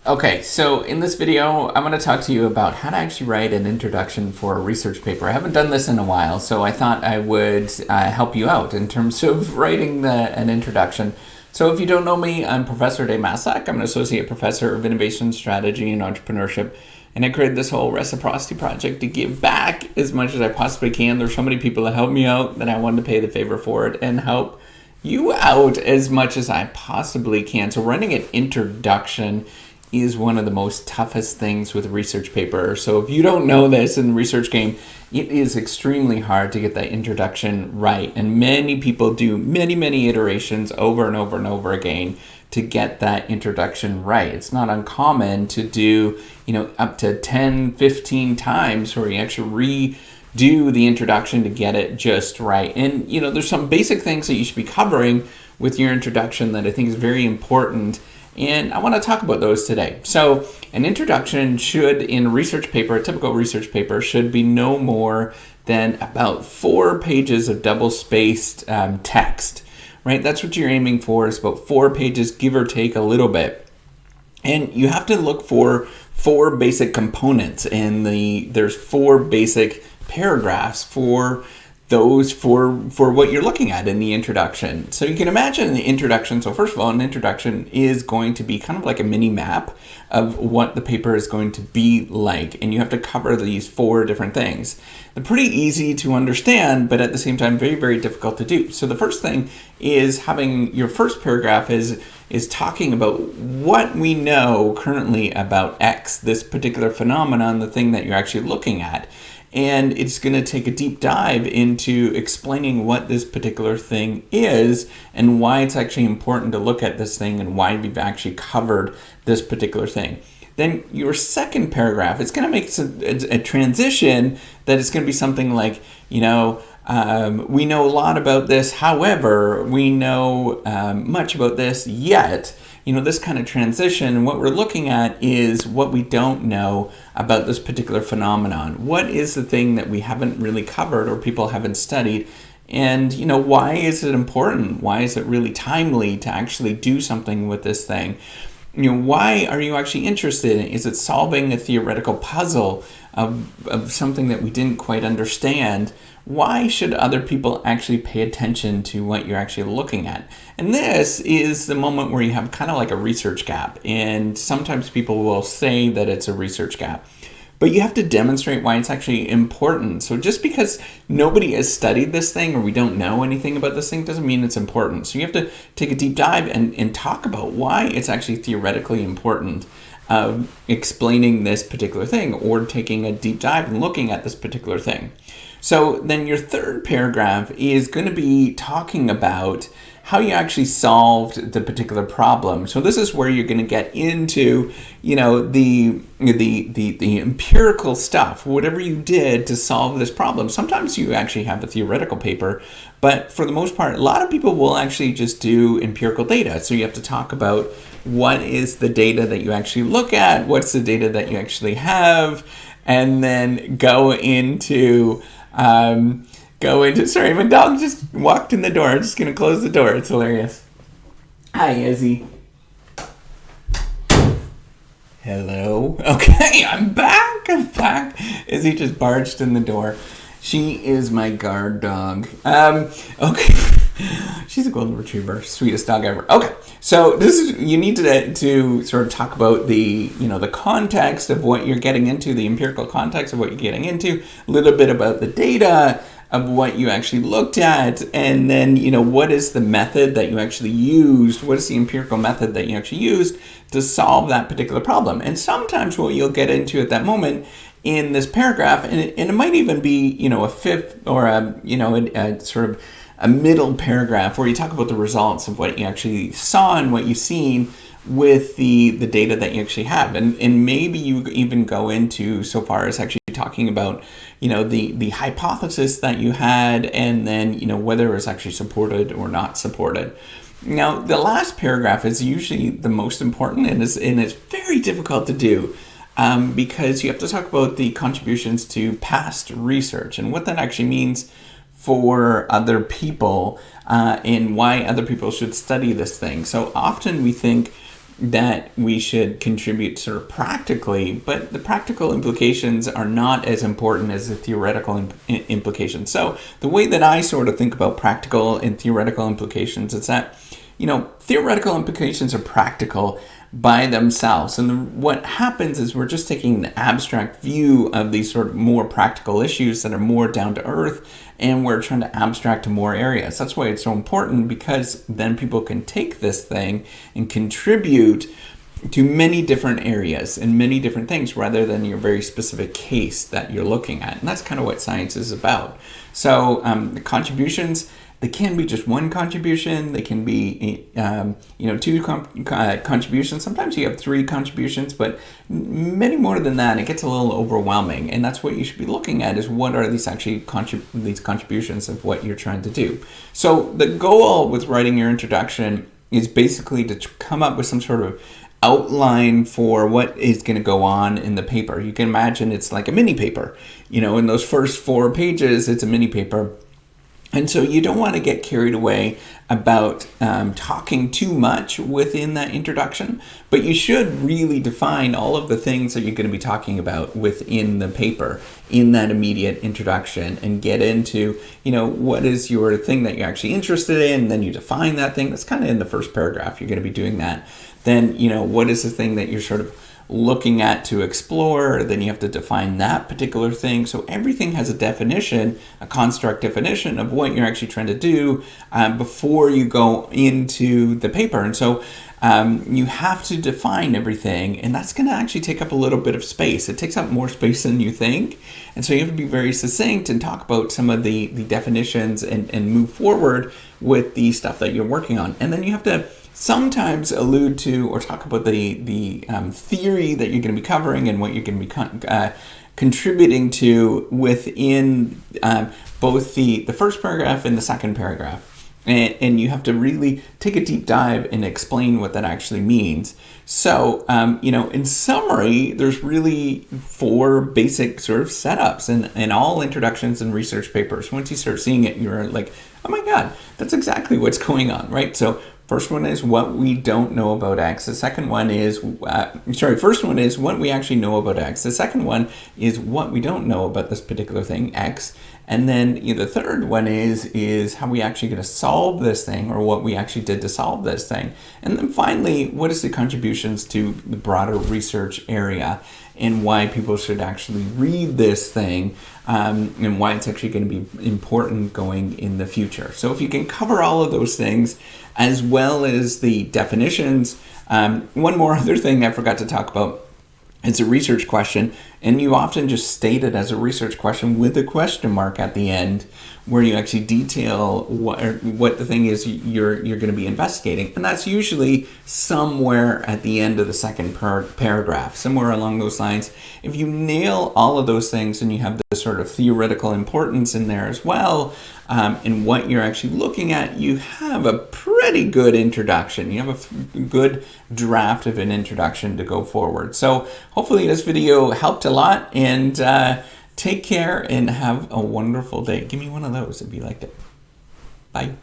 Okay, so in this video, I'm going to talk to you about how to actually write an introduction for a research paper. I haven't done this in a while, so I thought I would help you out in terms of writing an introduction. So if you don't know me, I'm Professor Dave Maslach. I'm an Associate Professor of Innovation Strategy and Entrepreneurship, and I created this whole reciprocity project to give back as much as I possibly can. There's so many people that helped me out that I wanted to pay the favor for it and help you out as much as I possibly can. So running an introduction is one of the most toughest things with a research paper. So if you don't know this in the research game, it is extremely hard to get that introduction right. And many people do many iterations over and over and over again to get that introduction right. It's not uncommon to do, up to 10, 15 times where you actually redo the introduction to get it just right. And, there's some basic things that you should be covering with your introduction that I think is very important. And I want to talk about those today. So an introduction should, in a research paper, a typical research paper, should be no more than about 4 pages of double-spaced text, right? That's what you're aiming for, is about 4 pages, give or take a little bit. And you have to look for 4 basic components, and there's 4 basic paragraphs for those for what you're looking at in the introduction. So you can imagine the introduction. So first of all, an introduction is going to be kind of like a mini map of what the paper is going to be like. And you have to cover these 4 different things. They're pretty easy to understand, but at the same time, very difficult to do. So the first thing is having your first paragraph is talking about what we know currently about X, this particular phenomenon, the thing that you're actually looking at. And it's going to take a deep dive into explaining what this particular thing is and why it's actually important to look at this thing and why we've actually covered this particular thing. Then your second paragraph, it's going to make a transition that it's going to be something like, we know a lot about this, however, we know much about this yet. This kind of transition, what we're looking at is what we don't know about this particular phenomenon. What is the thing that we haven't really covered or people haven't studied? And, why is it important? Why is it really timely to actually do something with this thing? Why are you actually interested in it? Is it solving a theoretical puzzle of something that we didn't quite understand? Why should other people actually pay attention to what you're actually looking at? And this is the moment where you have kind of like a research gap. And sometimes people will say that it's a research gap. But you have to demonstrate why it's actually important. So just because nobody has studied this thing or we don't know anything about this thing doesn't mean it's important. So you have to take a deep dive and talk about why it's actually theoretically important, explaining this particular thing or taking a deep dive and looking at this particular thing. So then your third paragraph is going to be talking about how you actually solved the particular problem. So this is where you're going to get into, the empirical stuff, whatever you did to solve this problem. Sometimes you actually have a theoretical paper, but for the most part, a lot of people will actually just do empirical data. So you have to talk about what is the data that you actually look at, what's the data that you actually have, and then go into sorry, my dog just walked in the door. I'm just going to close the door. It's hilarious. Hi, Izzy. Hello. Okay, I'm back. Izzy just barged in the door. She is my guard dog. Okay. She's a golden retriever, sweetest dog ever. Okay, so you need to sort of talk about the context of what you're getting into, the empirical context of what you're getting into, a little bit about the data of what you actually looked at, and then what is the method that you actually used, what is the empirical method that you actually used to solve that particular problem. And sometimes what you'll get into at that moment in this paragraph, and it might even be a fifth or a sort of a middle paragraph where you talk about the results of what you actually saw and what you've seen with the data that you actually have. And maybe you even go into so far as actually talking about, the hypothesis that you had and then, whether it was actually supported or not supported. Now, the last paragraph is usually the most important and it's very difficult to do because you have to talk about the contributions to past research and what that actually means for other people and why other people should study this thing. So often we think that we should contribute sort of practically, but the practical implications are not as important as the theoretical implications. So the way that I sort of think about practical and theoretical implications is that, theoretical implications are practical by themselves. And what happens is we're just taking an abstract view of these sort of more practical issues that are more down to earth, and we're trying to abstract to more areas. That's why it's so important, because then people can take this thing and contribute to many different areas and many different things rather than your very specific case that you're looking at. And that's kind of what science is about. So the contributions, they can be just one contribution. They can be, two contributions. Sometimes you have 3 contributions, but many more than that. It gets a little overwhelming, and that's what you should be looking at: is what are these actually these contributions of what you're trying to do. So the goal with writing your introduction is basically to come up with some sort of outline for what is going to go on in the paper. You can imagine it's like a mini paper. In those first 4 pages, it's a mini paper. And so you don't want to get carried away about talking too much within that introduction, but you should really define all of the things that you're going to be talking about within the paper in that immediate introduction, and get into, what is your thing that you're actually interested in. Then you define that thing. That's kind of in the first paragraph. You're going to be doing that. Then, what is the thing that you're sort of looking at to explore? Then you have to define that particular thing. So everything has a definition, a construct definition of what you're actually trying to do before you go into the paper. And so you have to define everything, and that's going to actually take up a little bit of space. It takes up more space than you think. And so you have to be very succinct and talk about some of the definitions and move forward with the stuff that you're working on. And then you have to sometimes allude to or talk about the theory that you're going to be covering and what you're going to be contributing to within both the first paragraph and the second paragraph. And you have to really take a deep dive and explain what that actually means. So, in summary, there's really 4 basic sort of setups in all introductions and research papers. Once you start seeing it, you're like, oh my God, that's exactly what's going on, right? So first one is what we don't know about X. The second one is, first one is what we actually know about X. The second one is what we don't know about this particular thing, X. And then the third one is how we actually going to solve this thing, or what we actually did to solve this thing. And then finally, what is the contributions to the broader research area, and why people should actually read this thing, and why it's actually going to be important going in the future. So if you can cover all of those things, as well as the definitions, one more other thing I forgot to talk about. It's a research question, and you often just state it as a research question with a question mark at the end, where you actually detail what the thing is you're going to be investigating. And that's usually somewhere at the end of the second paragraph, somewhere along those lines. If you nail all of those things, and you have the sort of theoretical importance in there as well, and what you're actually looking at, you have a pretty good introduction. You have a good draft of an introduction to go forward. So hopefully this video helped a lot, and take care and have a wonderful day. Give me one of those if you liked it. Bye.